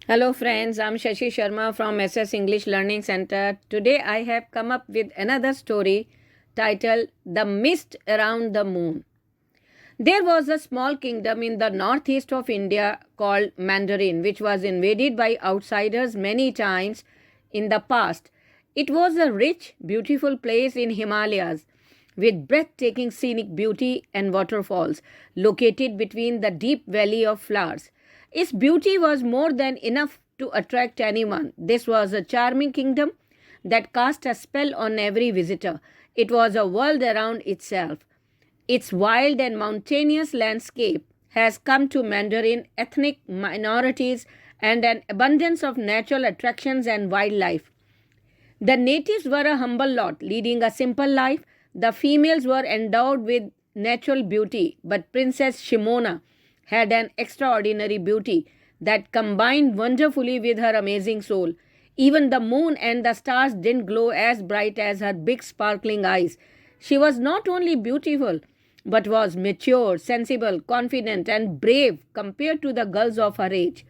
Hello friends, I'm Shashi Sharma from SS English Learning Center. Today I have come up with another story titled The Mist Around the Moon. There was a small kingdom in the northeast of India called Mandarin, which was invaded by outsiders many times in the past. It was a rich, beautiful place in Himalayas with breathtaking scenic beauty and waterfalls located between the deep valley of flowers. Its beauty was more than enough to attract anyone. This was a charming kingdom that cast a spell on every visitor. It was a world around itself. Its wild and mountainous landscape has come to Mandarin ethnic minorities and an abundance of natural attractions and wildlife. The natives were a humble lot, leading a simple life. The females were endowed with natural beauty, but Princess Shimona had an extraordinary beauty that combined wonderfully with her amazing soul. Even the moon and the stars didn't glow as bright as her big sparkling eyes. She was not only beautiful, but was mature, sensible, confident, and brave compared to the girls of her age.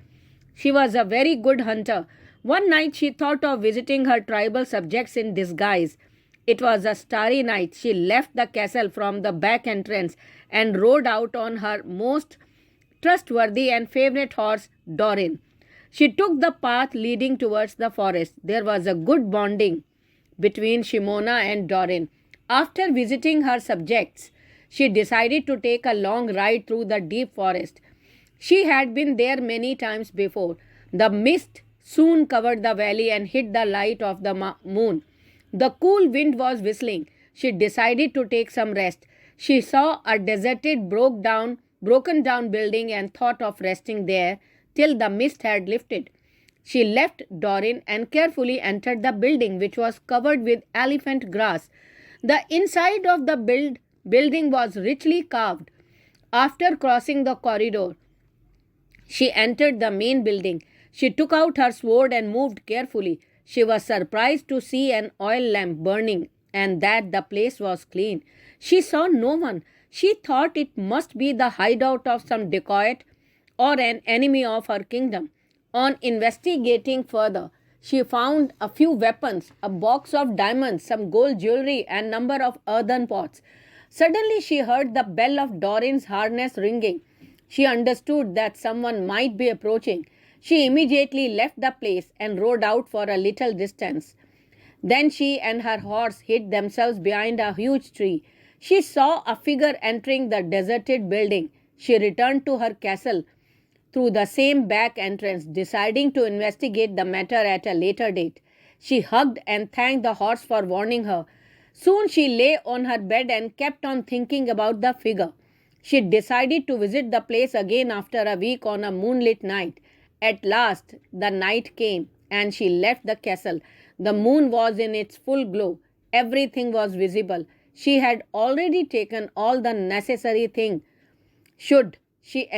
She was a very good hunter. One night she thought of visiting her tribal subjects in disguise. It was a starry night. She left the castle from the back entrance and rode out on her most trustworthy and favorite horse, Dorin. She took the path leading towards the forest. There was a good bonding between Shimona and Dorin. After visiting her subjects, she decided to take a long ride through the deep forest. She had been there many times before. The mist soon covered the valley and hid the light of the moon. The cool wind was whistling. She decided to take some rest. She saw a deserted, broken down building and thought of resting there till the mist had lifted. She left Dorin and carefully entered the building, which was covered with elephant grass. The inside of the building was richly carved. After crossing the corridor, she entered the main building. She took out her sword and moved carefully. She was surprised to see an oil lamp burning and that the place was clean. She saw no one. She thought it must be the hideout of some dacoit or an enemy of her kingdom. On investigating further, she found a few weapons, a box of diamonds, some gold jewelry, and number of earthen pots. Suddenly she heard the bell of Dorin's harness ringing. She understood that someone might be approaching. She immediately left the place and rode out for a little distance. Then she and her horse hid themselves behind a huge tree. She saw a figure entering the deserted building. She returned to her castle through the same back entrance, deciding to investigate the matter at a later date. She hugged and thanked the horse for warning her. Soon she lay on her bed and kept on thinking about the figure. She decided to visit the place again after a week on a moonlit night. At last, the night came and she left the castle. The moon was in its full glow. Everything was visible. She had already taken all the necessary things should she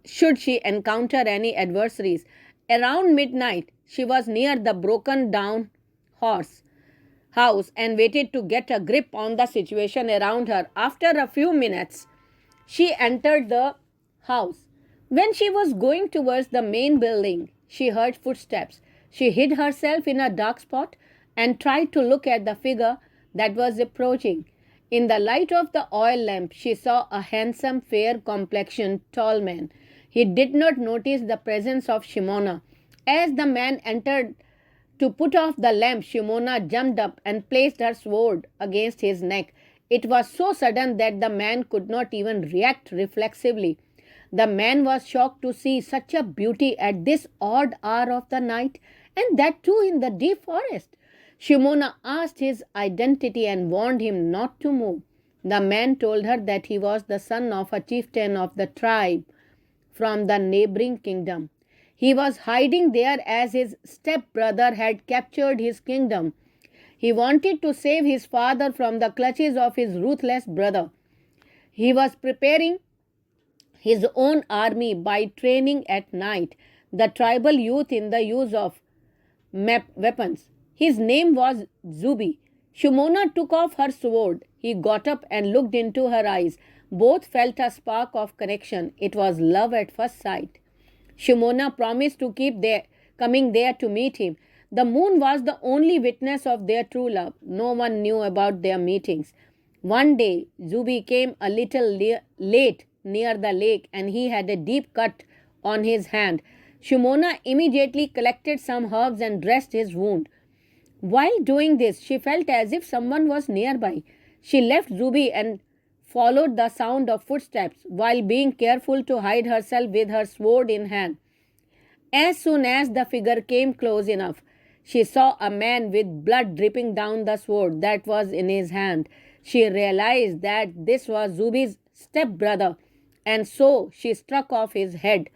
should she encounter any adversaries. Around midnight, she was near the broken down horse house and waited to get a grip on the situation around her. After a few minutes, she entered the house. When she was going towards the main building, she heard footsteps. She hid herself in a dark spot and tried to look at the figure that was approaching. In the light of the oil lamp, she saw a handsome, fair complexioned, tall man. He did not notice the presence of Shimona. As the man entered to put off the lamp, Shimona jumped up and placed her sword against his neck. It was so sudden that the man could not even react reflexively. The man was shocked to see such a beauty at this odd hour of the night, and that too in the deep forest. Shimona asked his identity and warned him not to move. The man told her that he was the son of a chieftain of the tribe from the neighboring kingdom. He was hiding there as his step-brother had captured his kingdom. He wanted to save his father from the clutches of his ruthless brother. He was preparing his own army by training at night the tribal youth in the use of weapons. His name was Zubi. Shimona took off her sword. He got up and looked into her eyes. Both felt a spark of connection. It was love at first sight. Shimona promised to keep coming there to meet him. The moon was the only witness of their true love. No one knew about their meetings. One day, Zubi came a little late near the lake and he had a deep cut on his hand. Shimona immediately collected some herbs and dressed his wound. While doing this, she felt as if someone was nearby. She left Zubi and followed the sound of footsteps while being careful to hide herself with her sword in hand. As soon as the figure came close enough, she saw a man with blood dripping down the sword that was in his hand. She realized that this was Zubi's stepbrother, and so she struck off his head.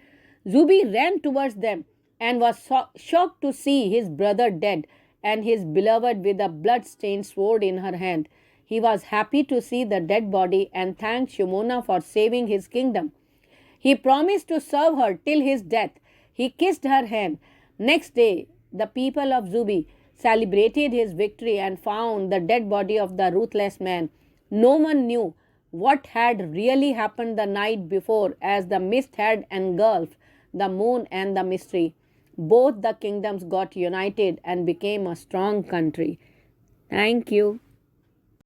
Zubi ran towards them and was shocked to see his brother dead and his beloved with a blood-stained sword in her hand. He was happy to see the dead body and thanked Shimona for saving his kingdom. He promised to serve her till his death. He kissed her hand. Next day, the people of Zubi celebrated his victory and found the dead body of the ruthless man. No one knew what had really happened the night before, as the mist had engulfed the moon and the mystery. Both the kingdoms got united and became a strong country. Thank you.